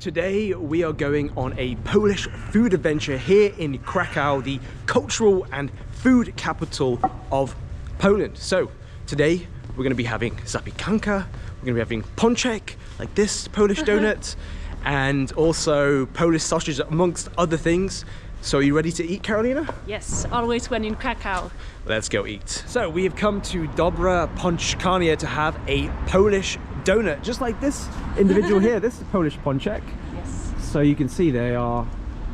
today we are going on a Polish food adventure here in Krakow, the cultural and food capital of Poland. So today we're going to be having zapiekanka, we're going to be having pączek, like this Polish donut, and also Polish sausage amongst other things. So are you ready to eat, Karolina? Yes, always when in Krakow. Let's go eat. So we have come to Dobra Pączkarnia to have a Polish donut, just like this individual here. This is Polish pączek. Yes. So you can see they are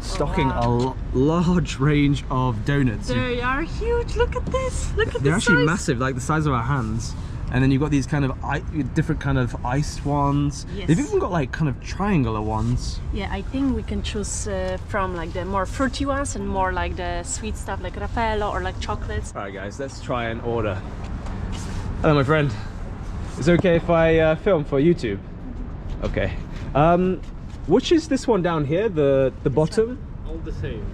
stocking a large range of donuts. They are huge. Look at this. Look at They're this actually size. massive, like the size of our hands. And then you've got these kind of different kind of iced ones. Yes. They've even got like kind of triangular ones. Yeah, I think we can choose from like the more fruity ones and more like the sweet stuff like Raffaello or like chocolates. All right, guys, let's try and order. Hello, my friend. Is it okay if I film for YouTube? Okay. Which is this one down here? The bottom? All the same.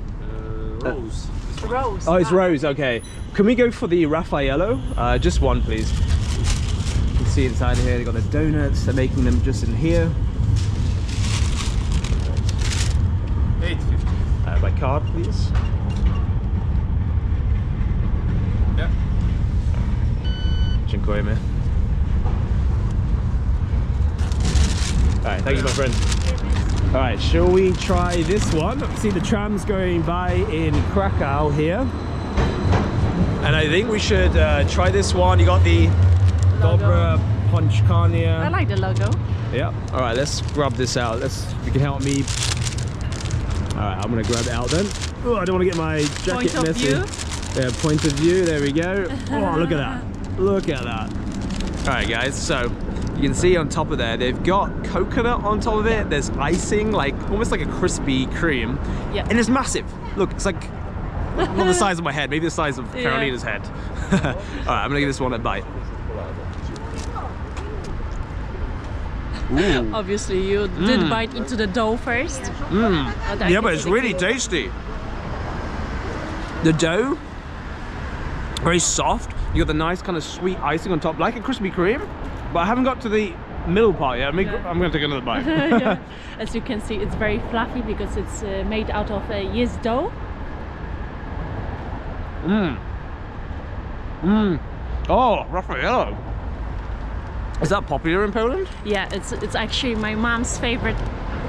Rose. Rose. Oh, it's rose. Okay. Can we go for the Raffaello? Just one, please. You can see inside here they've got the donuts. They're making them just in here. $8.50. By card, please. Yeah. Dziękujemy. Alright, thank you, my friend. Alright, shall we try this one? See the trams going by in Krakow here. And I think we should try this one. You got the Dobra Pączkarnia. I like the logo. Yeah. Alright, let's grab this out. If you can help me. Alright, I'm gonna grab it out then. Oh, I don't want to get my jacket Point of messy. view. Yeah, point of view, there we go. Oh, look at that. Look at that. Alright guys, so you can see on top of there, they've got coconut on top of it. There's icing, like almost like a crispy cream. Yeah. And it's massive. Look, it's like not the size of my head, maybe the size of Karolina's head. Alright, I'm gonna give this one a bite. Ooh. Obviously, you did bite into the dough first. Yeah, but it's really tasty. The dough, very soft. You got the nice kind of sweet icing on top, like a Krispy Kreme. But I haven't got to the middle part yet. I'm going to take another bite. Yeah. As you can see, it's very fluffy because it's made out of yeast dough. Oh, Raffaello. Is that popular in Poland? Yeah, it's actually my mom's favorite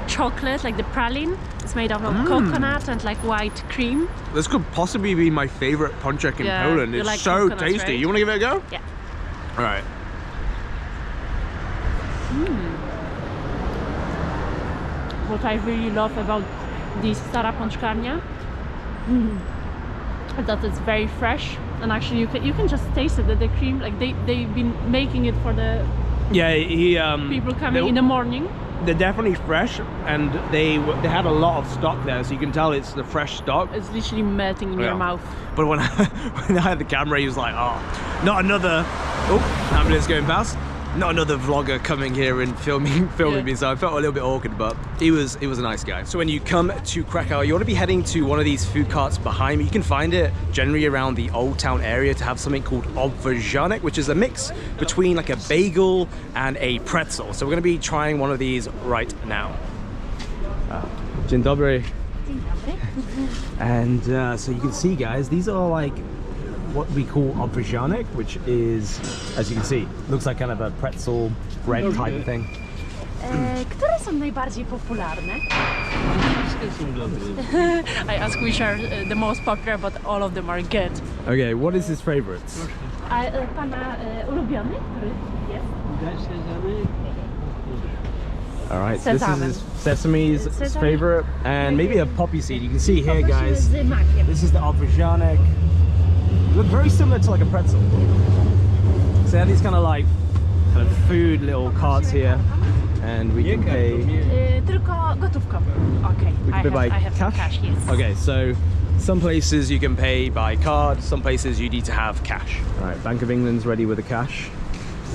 chocolate, like the praline. It's made out of coconut and like white cream. This could possibly be my favorite pączek in Poland. You It's like so coconuts, tasty. right? You want to give it a go? Yeah. All right. What I really love about this Stara Pączkarnia is that it's very fresh, and actually you can just taste it. That the cream, like they've been making it for the people coming in the morning. They're definitely fresh, and they had a lot of stock there, so you can tell it's the fresh stock. It's literally melting in your mouth. But when when I had the camera, he was like, "Oh, not another." Oh, ambulance going past. Not another vlogger coming here and filming me, so I felt a little bit awkward, but he was a nice guy. So when you come to Krakow, you want to be heading to one of these food carts behind me. You can find it generally around the Old Town area to have something called obwarzhanek, which is a mix between like a bagel and a pretzel. So we're going to be trying one of these right now. Dzień dobry. Dzień dobry. And so you can see, guys, these are like what we call obwarzhanek, which is, as you can see, looks like kind of a pretzel bread type of thing. Które są najbardziej popularne? I ask which are the most popular, but all of them are good. Okay, what is his favorites? A pana ulubiony, który jest? All right, so this Sesame. is Sesame's Sesame. favorite, and maybe a poppy seed. You can see here, guys, Z makiem. this is the obwarzhanek. Look very similar to like a pretzel. So they have these kind of food little carts here, and we can pay. Tylko gotówkowo. Okay, We can pay by I have cash, yes. Okay, so some places you can pay by card, some places you need to have cash. All right, Bank of England's ready with the cash.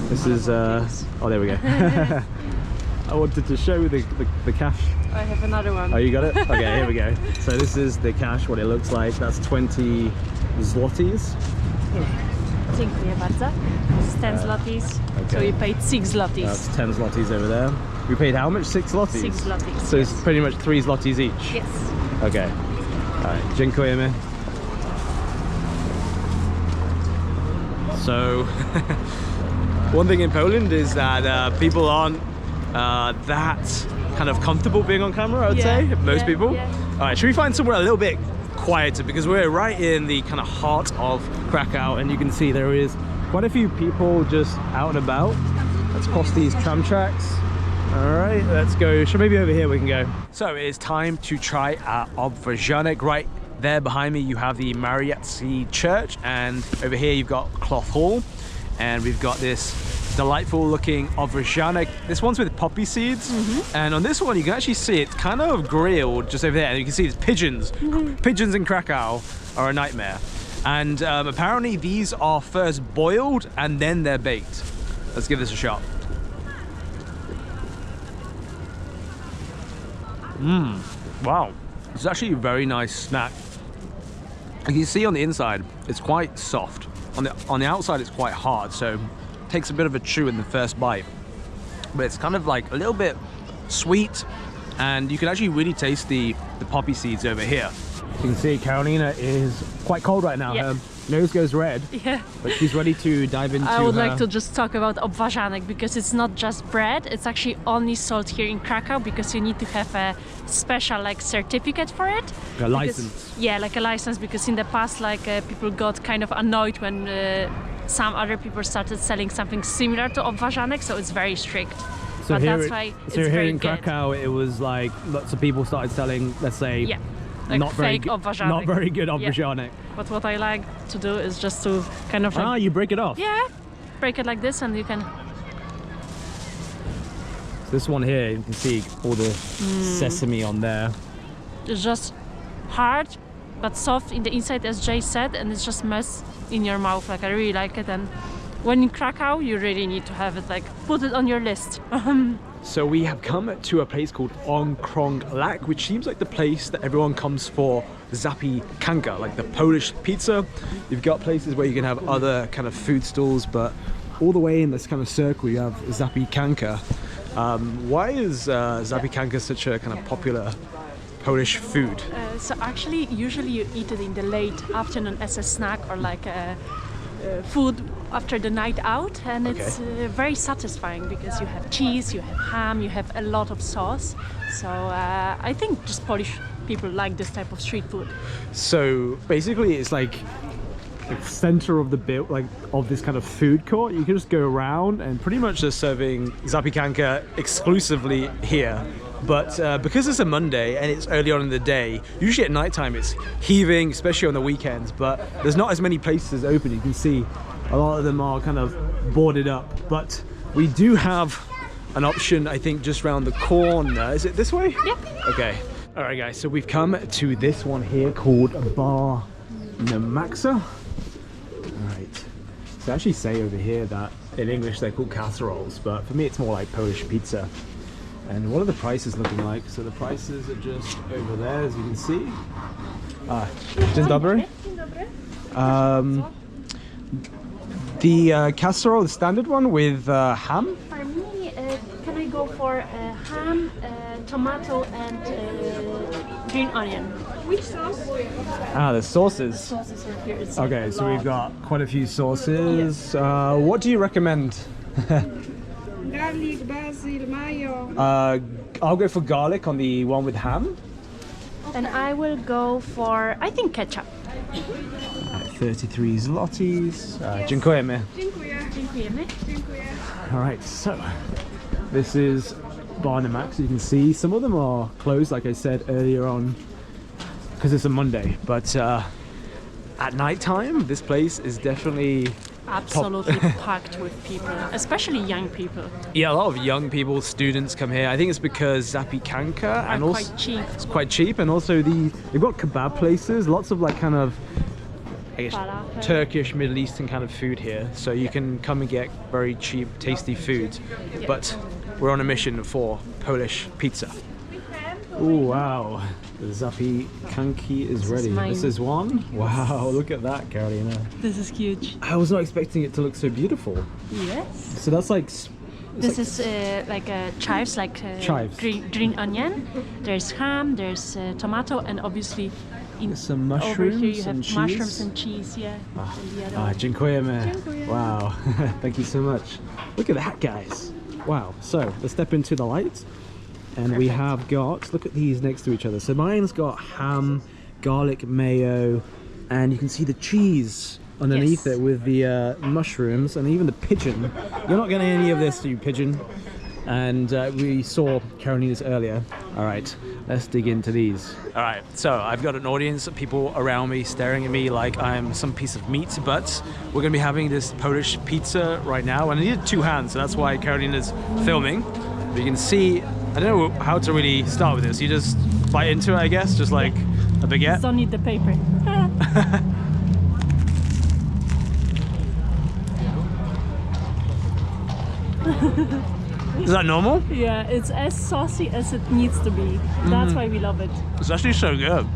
This is, oh, there we go. I wanted to show the cash. I have another one. Oh, you got it? Okay, here we go. So this is the cash, what it looks like. That's 20 zlotys. Dziękuję bardzo. It's 10 zlotys. okay. So we paid 6 zlotys. That's 10 zlotys over there. We paid how much? 6 zlotys? 6 zlotys. So it's pretty much 3 zlotys each? Yes. Okay. Alright, dziękujemy. So, one thing in Poland is that people aren't that kind of comfortable being on camera, I'd say, most people. Yeah. Alright, should we find somewhere a little bit quieter, because we're right in the kind of heart of Krakow, and you can see there is quite a few people just out and about. Let's cross these tram tracks. All right, let's go. So maybe over here we can go. So it is time to try our obwarzhanek. Right there behind me you have the Mariacki Church, and over here you've got Cloth Hall, and we've got this delightful looking obwarzhanek. This one's with poppy seeds, and on this one you can actually see it's kind of grilled just over there, and you can see it's pigeons. Pigeons in Krakow are a nightmare, and apparently these are first boiled and then they're baked. Let's give this a shot. Wow, it's actually a very nice snack. You can see on the inside it's quite soft, on the outside it's quite hard, so it takes a bit of a chew in the first bite, but it's kind of like a little bit sweet, and you can actually really taste the poppy seeds over here. You can see Karolina is quite cold right now. Yeah. Her nose goes red, but she's ready to dive into I would like to just talk about obwarzhanek, because it's not just bread, it's actually only sold here in Krakow, because you need to have a special like certificate for it. a license. Yeah, like a license, because in the past people got kind of annoyed when some other people started selling something similar to obwarzhanek, so it's very strict. So but here, that's why it's here very in good. Krakow it was like lots of people started selling, let's say, like not very fake obwarzhanek. not very good obwarzhanek. But what I like to do is just to kind of like, You break it off. yeah, break it like this, and you can. This one here, you can see all the sesame on there. It's just hard but soft in the inside, as Jay said, and it's just melts in your mouth. Like I really like it, and when in Krakow you really need to have it, like put it on your list. So we have come to a place called Okrągłak, which seems like the place that everyone comes for zapiekanka, like the Polish pizza. You've got places where you can have other kind of food stalls, but all the way in this kind of circle you have zapiekanka. Why is zapiekanka such a kind of popular Polish food? So actually, usually you eat it in the late afternoon as a snack, or like a food after the night out, and it's very satisfying, because you have cheese, you have ham, you have a lot of sauce. So I think just Polish people like this type of street food. So basically it's like the center of the build, like of this kind of food court. You can just go around and pretty much they're serving zapiekanka exclusively here. But because it's a Monday and it's early on in the day, usually at nighttime it's heaving, especially on the weekends, but there's not as many places open. You can see a lot of them are kind of boarded up, but we do have an option, I think, just around the corner. Is it this way? Yep. Okay. All right, guys, so we've come to this one here called Bar Namaxa. All right. So I actually say over here that in English they're called casseroles, but for me it's more like Polish pizza. And what are the prices looking like? So the prices are just over there, as you can see. Dzień dobry. The casserole, the standard one with ham? For me, can I go for ham, tomato, and green onion? Which sauce? The sauces. Sauces are here. It's Okay, like so we've lot. got quite a few sauces. What do you recommend? Garlic, basil, mayo. I'll go for garlic on the one with ham. And I will go for, I think, ketchup. 33 zlotys. Dziękujemy. Dziękujemy. All right, so this is Bar Namaxa. You can see some of them are closed, like I said earlier on, because it's a Monday. But at night time, this place is definitely Absolutely packed with people, especially young people. Yeah, a lot of young people, students come here. I think it's because zapiekanka and also quite cheap. It's quite cheap, and also they've got kebab places, lots of like kind of, I guess, Falafel. Turkish, Middle Eastern kind of food here. So you can come and get very cheap, tasty food. But we're on a mission for Polish pizza. Oh wow, the zapiekanki is ready. mine. This is one. Wow, look at that, Karolina. This is huge. I was not expecting it to look so beautiful. Yes. So that's like This is like chives, like Chives. green onion. There's ham, there's tomato, and obviously some over mushrooms here you have and cheese. mushrooms and cheese. Yeah. And the other one. Dziękujemy. Dziękuję. Wow, thank you so much. Look at that, guys. Wow, so let's step into the light. And we have got, look at these next to each other. So mine's got ham, garlic mayo, and you can see the cheese underneath Yes. it with the mushrooms and even the pigeon. You're not getting any of this, you pigeon. And we saw Carolina's earlier. All right, let's dig into these. All right, so I've got an audience of people around me staring at me like I'm some piece of meat, but we're gonna be having this Polish pizza right now, and I needed two hands, so that's why Carolina's filming. But you can see, I don't know how to really start with this. You just bite into it, I guess, just like a baguette. Don't need the paper. Is that normal? Yeah, it's as saucy as it needs to be. That's why we love it. It's actually so good.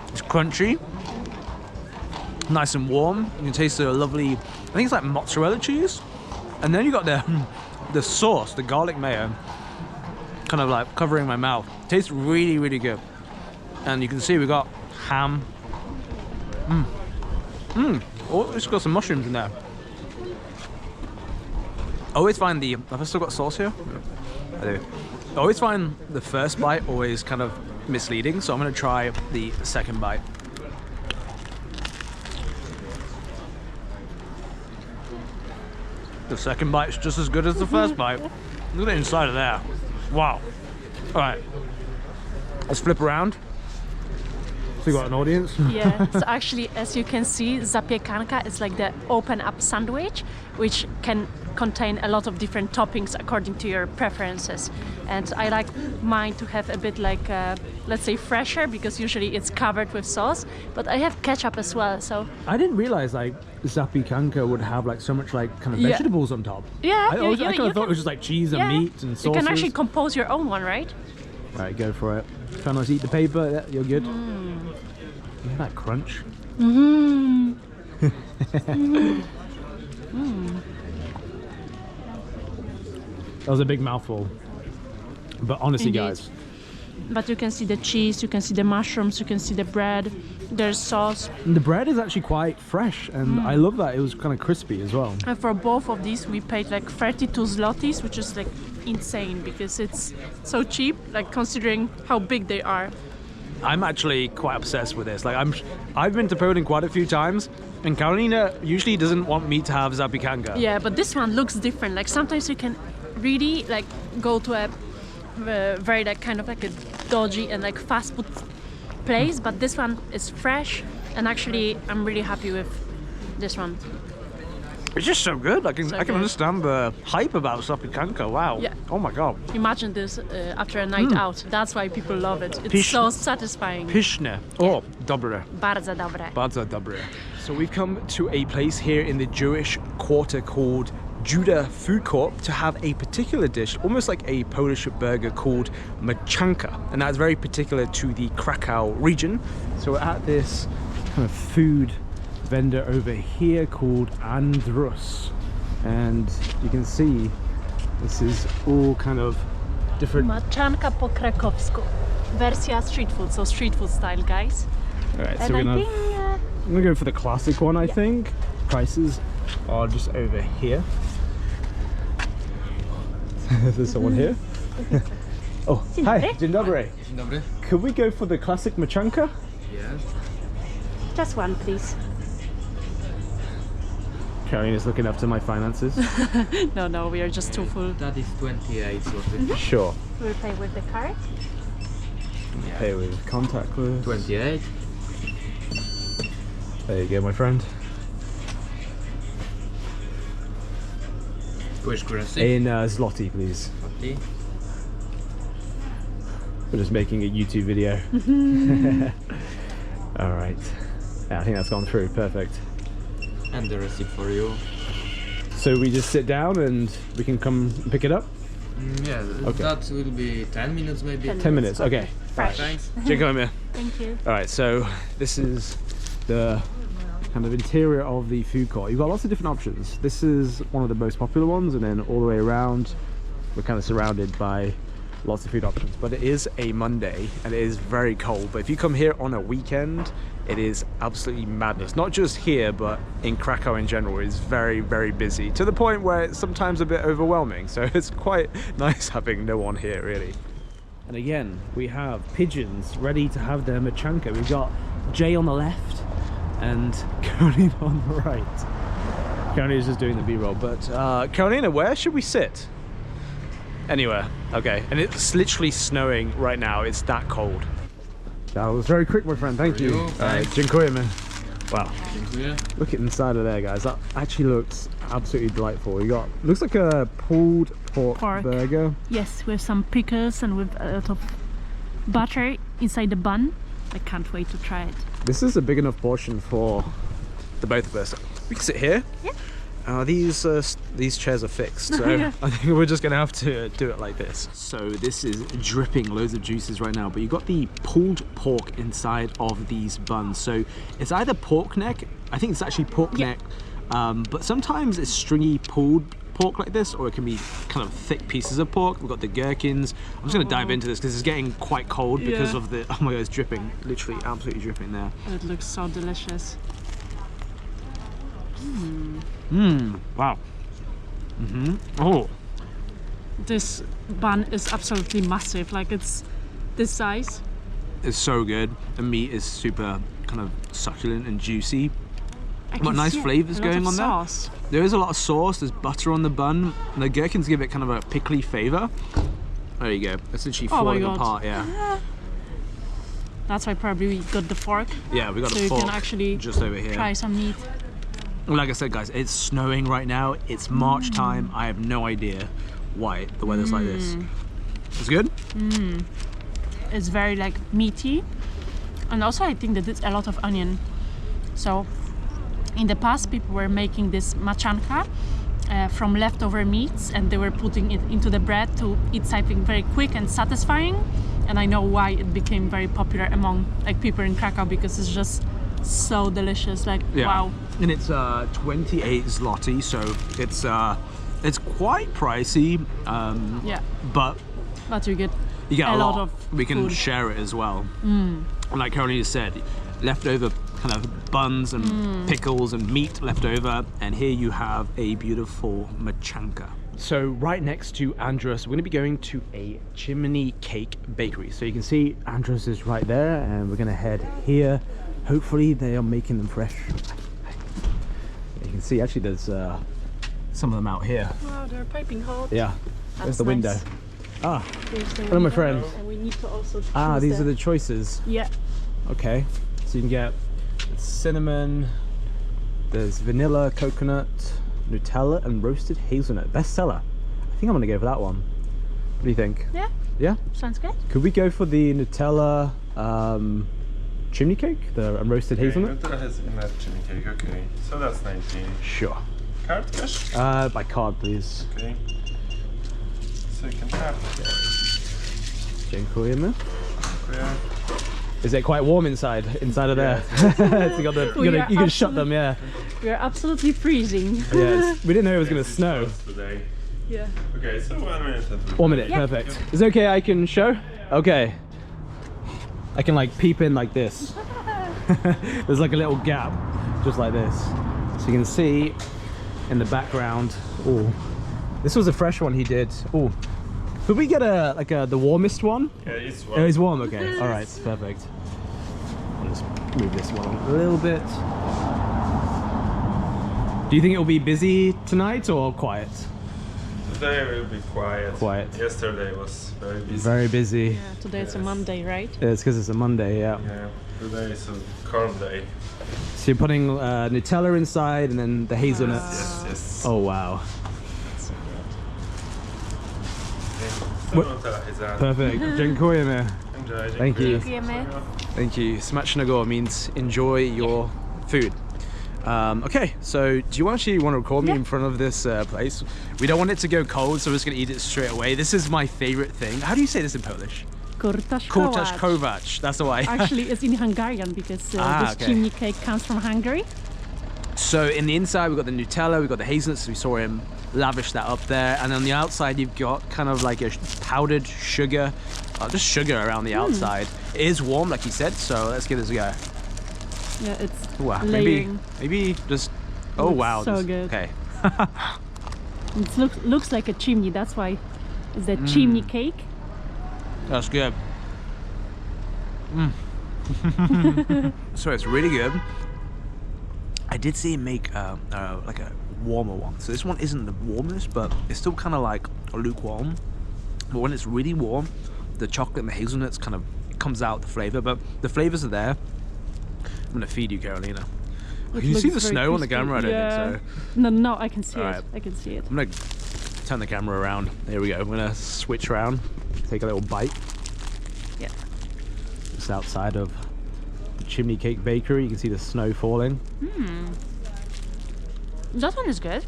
It's crunchy, nice and warm. You can taste the lovely, I think it's like mozzarella cheese. And then you got the sauce, the garlic mayo, kind of like covering my mouth. Tastes really, really good. And you can see we got ham. Oh, it's got some mushrooms in there. I always find have I still got sauce here? I do. I always find the first bite always kind of misleading, so I'm gonna try the second bite. The second bite's just as good as the first bite. Look at the inside of there. Wow. All right, let's flip around. So we got an audience. Yeah, so actually, as you can see, zapiekanka is like the open-up sandwich, which can contain a lot of different toppings according to your preferences. And I like mine to have a bit like, let's say, fresher, because usually it's covered with sauce. But I have ketchup as well, so I didn't realize like zapiekanka would have like so much like kind of Yeah. vegetables on top. yeah, I kind of thought it was just like cheese and meat and sauces. You can actually compose your own one, right? Right, go for it. Try not to eat the paper. Yeah, you're good. Look at that crunch. That was a big mouthful. But honestly, Indeed. guys, But you can see the cheese, you can see the mushrooms, you can see the bread, there's sauce. the bread is actually quite fresh, and I love that. It was kind of crispy as well. And for both of these, we paid like 32 zlotys, which is like insane because it's so cheap, like considering how big they are. I'm actually quite obsessed with this. Like I've been to Poland quite a few times, and Carolina usually doesn't want me to have zapiekanka. Yeah, but this one looks different. Like sometimes you can really like go to a very like kind of like a dodgy and like fast food place, but this one is fresh, and actually I'm really happy with this one. It's just so good. I can So I can good. understand the hype about zapiekanka. Wow. Yeah. Oh my god. Imagine this after a night out. That's why people love it. It's Pyszne. so satisfying. Pyszne. Oh, dobre. Bardzo dobre. Bardzo dobre. So we've come to a place here in the Jewish quarter called Judah Food Court to have a particular dish, almost like a Polish burger called Maczanka, and that's very particular to the Krakow region. So we're at this kind of food vendor over here called Andrus, and you can see this is all kind of different. Maczanka po krakowsku. Wersja street food, so street food style, guys. All right, so And we're I gonna, think I'm gonna go for the classic one. I think prices are just over here. There's someone here. Oh, hi, dzień dobry. Dzień dobry. Could we go for the classic Maczanka? Yes. just one, please. Karina's looking after my finances. No, we are just too full. That is 28 zloty. Sure. We'll pay with the card. Pay with contactless. 28. There you go, my friend. Which currency? In zloty, please. Zloty. We're just making a YouTube video. All right. Yeah, I think that's gone through. Perfect. And the receipt for you. So we just sit down and we can come pick it up? Yeah, Okay. that will be 10 minutes maybe. 10 minutes, okay. Fresh. Thanks. Dziękujemy. Thank you. All right, so this is the kind of interior of the food court. You've got lots of different options. This is one of the most popular ones, and then all the way around we're kind of surrounded by lots of food options. But it is a Monday and it is very cold, but if you come here on a weekend, it is absolutely madness. Not just here, but in Krakow in general. It's very, very busy, to the point where it's sometimes a bit overwhelming. So it's quite nice having no one here, really. And again, we have pigeons ready to have their machanka. We've got Jay on the left and Carolina on the right. Carolina's just doing the B-roll, but Carolina, where should we sit? Anywhere. Okay, and it's literally snowing right now. It's that cold. That was very quick, my friend. Thank you. Dziękuję, man. Wow. Dziękuję. Look at inside of there, guys. That actually looks absolutely delightful. You got, looks like a pulled pork burger. Yes, with some pickles and with a lot of butter inside the bun. I can't wait to try it. This is a big enough portion for the both of us. We can sit here. Yeah. These chairs are fixed, so Yeah. I think we're just gonna have to do it like this. So this is dripping loads of juices right now, but you've got the pulled pork inside of these buns. So it's either pork neck, I think it's actually pork neck, but sometimes it's stringy pulled pork like this, or it can be kind of thick pieces of pork. We've got the gherkins. I'm just gonna dive into this because it's getting quite cold because of the, oh my god, it's dripping, literally absolutely dripping there. It looks so delicious. Wow. Oh, This bun is absolutely massive. Like, it's this size. it's so good. The meat is super kind of succulent and juicy. I Got can nice see flavours a lot going of on there. sauce. There is a lot of sauce, there's butter on the bun, and the gherkins give it kind of a pickly flavour. There you go. It's literally Oh my falling God. apart, yeah. That's why probably we got the fork. Yeah, we got So a you fork can actually just over here. try some meat. Like I said, guys, it's snowing right now. It's March time. I have no idea why the weather's like this. It's good? It's very like meaty, and also I think that it's a lot of onion. So in the past, people were making this machanka from leftover meats, and they were putting it into the bread to eat something very quick and satisfying. And I know why it became very popular among like people in Krakow, because it's just so delicious. Like, wow. And it's 28 zloty, so it's quite pricey. Yeah, But but you get you get a a lot lot. of We can food. share it as well. And like Carolina said, leftover kind of buns and pickles and meat left over, and here you have a beautiful machanka. So right next to Andrus, we're going to be going to a chimney cake bakery. So you can see Andrus is right there, and we're going to head here. Hopefully they are making them fresh. You can see actually there's some of them out here. Wow, they're piping hot. Yeah, there's the window. nice. Ah, There's the hello my window, friend. And we need to also Ah, choose these are the choices. Yeah. Okay, so you can get cinnamon, there's vanilla, coconut, Nutella, and roasted hazelnut. Bestseller. I think I'm gonna go for that one. What do you think? Yeah, Yeah? sounds good. Could we go for the Nutella chimney cake, the roasted hazelnut? Nutella has enough chimney cake, okay. So that's 19. Sure. Card cash? By card, please. Okay. So you can have it. Dziękujemy. Yeah. Is it quite warm inside of there? So you got the, We are you can shut them, yeah. We are absolutely freezing. Yes. We didn't know it was gonna snow. Today. Yeah. Okay, so 1 minute and 3. 1 minute, Yeah. perfect. Is it okay I can show? Okay. I can like peep in like this. There's like a little gap, just like this. So you can see in the background. Oh, this was a fresh one he did. Oh, could we get the warmest one? Yeah, it's Oh, it's warm, okay. All right, perfect. I'll just move this one a little bit. Do you think it'll be busy tonight or quiet? Today will be quiet. Quiet. Yesterday was very busy. Very busy. Yeah, today it's a Monday, right? It's because it's a Monday, yeah. Yeah, today is a corn day. So you're putting Nutella inside and then the hazelnuts. Yes, yes. Oh wow. So Nutella is out. Perfect. Dziękujemy. Enjoy. Thank you. Dziękujemy. Thank you. Smacznego means enjoy your food. Okay, so do you actually want to record me in front of this place? We don't want it to go cold, so we're just going to eat it straight away. This is my favorite thing. How do you say this in Polish? Kurtaszkować. Kurtaszkować. That's the way. Actually, it's in Hungarian because Ah, this okay. chimney cake comes from Hungary. So in the inside, we've got the Nutella, we've got the hazelnuts. We saw him lavish that up there. And on the outside, you've got kind of like a powdered sugar, just sugar around the outside. It is warm, like you said, so let's give this a go. Yeah, it's Wow, layering. maybe just, oh Looks wow. so this- good. Okay. It looks like a chimney, that's why it's a chimney cake. That's good. So it's really good. I did see him make like a warmer one. So this one isn't the warmest, but it's still kind of like lukewarm. But when it's really warm, the chocolate and the hazelnuts kind of comes out the flavor. But the flavors are there. I'm gonna feed you, Carolina. Can you see the Looks very snow on the crispy. camera? I don't Yeah. think so. No, I can see All it. right. I can see it. I'm gonna turn the camera around. There we go. I'm gonna switch around, take a little bite. Yeah. Just outside of the Chimney Cake Bakery, you can see the snow falling. That one is good.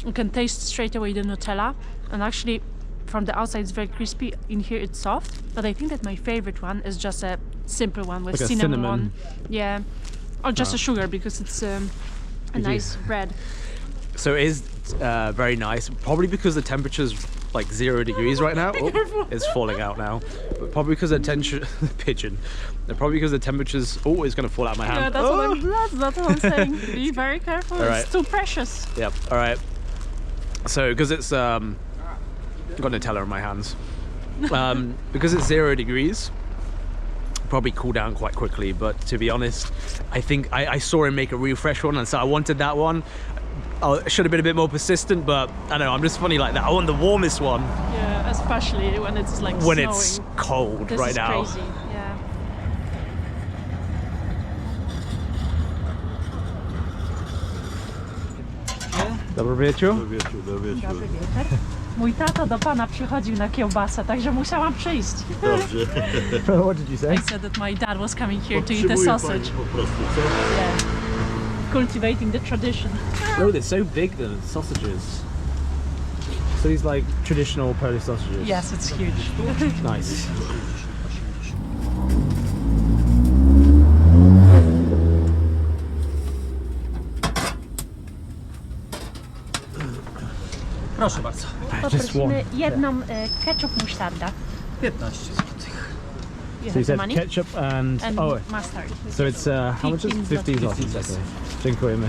You can taste straight away the Nutella, and actually from the outside it's very crispy. In here it's soft, but I think that my favorite one is just a simple one with Like a cinnamon. cinnamon. Yeah, or just a sugar because it's a nice red. So it is very nice, probably because the temperature's like 0 degrees right now. Oh, it's falling out now. But probably because the pigeon. Probably because the temperature's, oh, it's gonna fall out of my hand. Yeah, that's what I'm saying. Be very careful. All right. It's too precious. Yep, all right. So because it's, got Nutella in my hands. Because it's 0 degrees, probably cool down quite quickly, but to be honest, I think I saw him make a real fresh one, and so I wanted that one. I should have been a bit more persistent, but I don't know, I'm just funny like that. I want the warmest one Yeah, especially when it's like when snowing. it's cold This right is now. crazy. Yeah. Dobry wieczór. Dobry wieczór. Mój tato do pana przychodził na kiełbasę, także musiałam przyjść. Dobrze. What did you say? I said that my dad was coming here to eat a sausage. Po prostu, co? Yeah. Cultivating the tradition. Oh, they're so big, the sausages. So these like traditional Polish sausages. Yes, it's huge. Nice. Proszę bardzo. Just one. jedną ketchup musztarda. 15 zł. You So have you the said money? ketchup and, And oh, mustard. so it's how much is 15 15 zlotys. zlotys? Okay. Dziękujemy.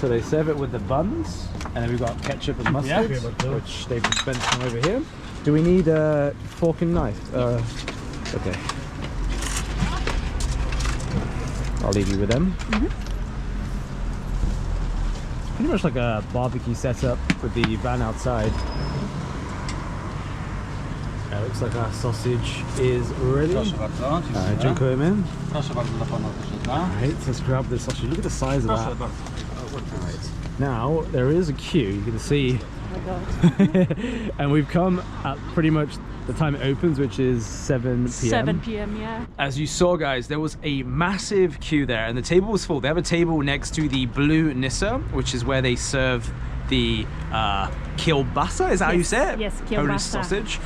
So they serve it with the buns, and then we've got ketchup and mustard, which they've dispensed from over here. Do we need a fork and knife? Okay. I'll leave you with them. Pretty much like a barbecue setup with the van outside. Looks like our sausage is ready. Proszę bardzo. Dziękuję. Dziękujemy. Proszę bardzo dla pana też jedna. Alright, let's grab the sausage. Look at the size of Proszę that. bardzo. Now, there is a queue, you can see. Oh my God. And we've come at pretty much the time it opens, which is 7 p.m. 7 p.m. Yeah. As you saw, guys, there was a massive queue there, and the table was full. They have a table next to the Blue Nissa, which is where they serve the kielbasa, is that how you Yes, say it? yes, Polish kielbasa. sausage.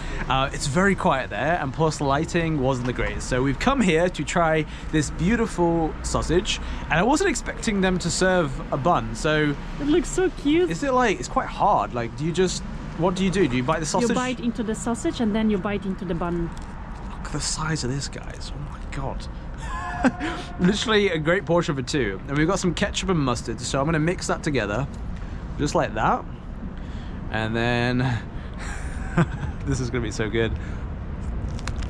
It's very quiet there, and plus the lighting wasn't the greatest. So we've come here to try this beautiful sausage, and I wasn't expecting them to serve a bun. So It looks so cute. is it like, it's quite hard. Like, what do? Do you bite the sausage? You bite into the sausage and then you bite into the bun. Look at the size of this, guys. Oh my God. Literally a great portion for two. And we've got some ketchup and mustard, so I'm gonna mix that together. Just like that. And then, this is gonna be so good.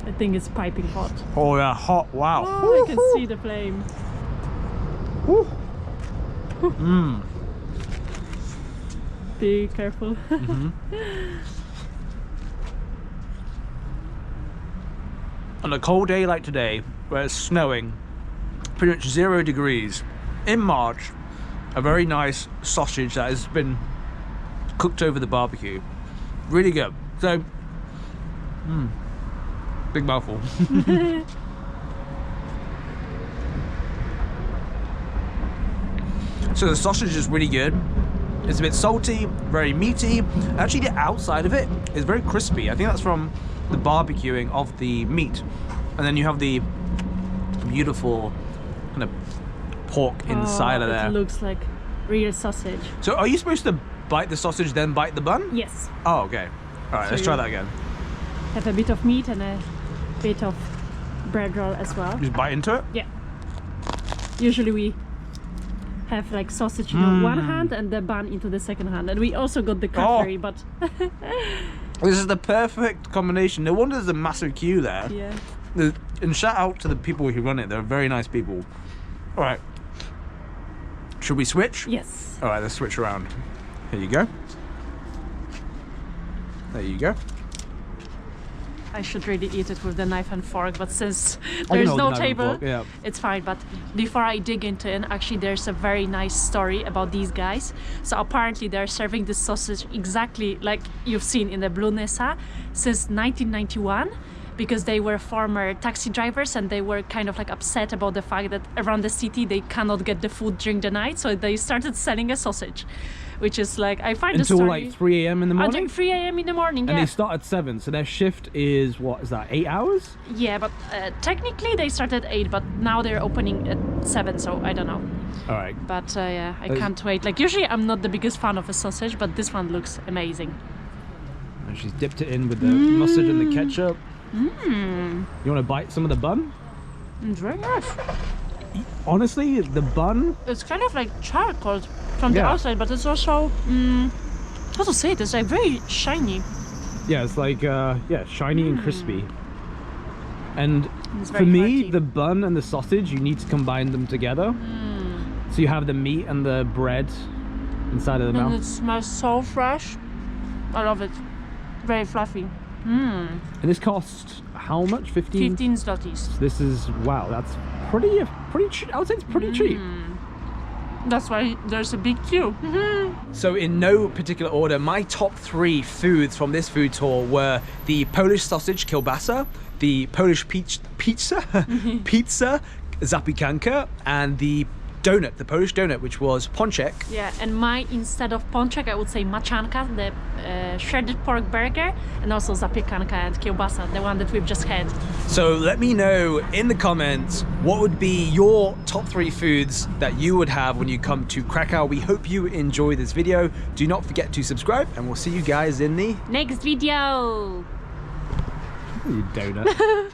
I think it's piping hot. Oh yeah, hot, wow. Oh, I can see the flame. Mmm. Be careful. On a cold day like today, where it's snowing, pretty much 0 degrees, in March, a very nice sausage that has been cooked over the barbecue. Really good. So, big mouthful. So the sausage is really good. It's a bit salty, very meaty. Actually, the outside of it is very crispy. I think that's from the barbecuing of the meat. And then you have the beautiful kind of pork inside of there. It looks like real sausage. So are you supposed to bite the sausage then bite the bun? Yes. Oh, okay. All right, let's try that again. Have a bit of meat and a bit of bread roll as well. Just bite into it? Yeah. Usually we have like sausage in one hand and the bun into the second hand. And we also got the cutlery, but... This is the perfect combination. No wonder there's a massive queue there. yeah. And shout out to the people who run it. They're very nice people. All right. Should we switch? Yes. All right, let's switch around. Here you go. There you go. I should really eat it with the knife and fork, but since I can there's hold no the knife and table, fork, yeah. it's fine. But before I dig into it, actually there's a very nice story about these guys. So apparently they're serving this sausage exactly like you've seen in the Blue Nessa since 1991, because they were former taxi drivers and they were kind of like upset about the fact that around the city they cannot get the food during the night, so they started selling a sausage, which is like, I find Until the story like 3 a.m. in the morning? until 3 a.m. in the morning. And yeah. they start at 7, so their shift is, what is that, 8 hours? Yeah, but technically they started at 8, but now they're opening at 7, so I don't know. All right. But yeah, I can't wait. Like usually I'm not the biggest fan of a sausage, but this one looks amazing. And she's dipped it in with the mustard and the ketchup. You want to bite some of the bun? It's very nice. Honestly, the bun, It's kind of like charcoal from the Yeah. outside, but it's also, how to say it? It's like very shiny. yeah, it's like, yeah, shiny and crispy. And It's for very me, hearty. the bun and the sausage, you need to combine them together. So you have the meat and the bread inside of the And mouth. it smells so fresh. I love it. Very fluffy. And this cost how much? 15? 15 zlotys. This is, wow, that's pretty cheap. I would say it's pretty cheap. That's why there's a big queue. So in no particular order, my top 3 foods from this food tour were the Polish sausage kielbasa, the Polish pizza, zapiekanka, and the donut, the Polish donut, which was pączek. Yeah, and mine, instead of pączek, I would say maczanka, the shredded pork burger, and also zapiekanka and kiełbasa, the one that we've just had. So let me know in the comments what would be your top 3 foods that you would have when you come to Krakow. We hope you enjoy this video. Do not forget to subscribe, and we'll see you guys in the Next video! you donut.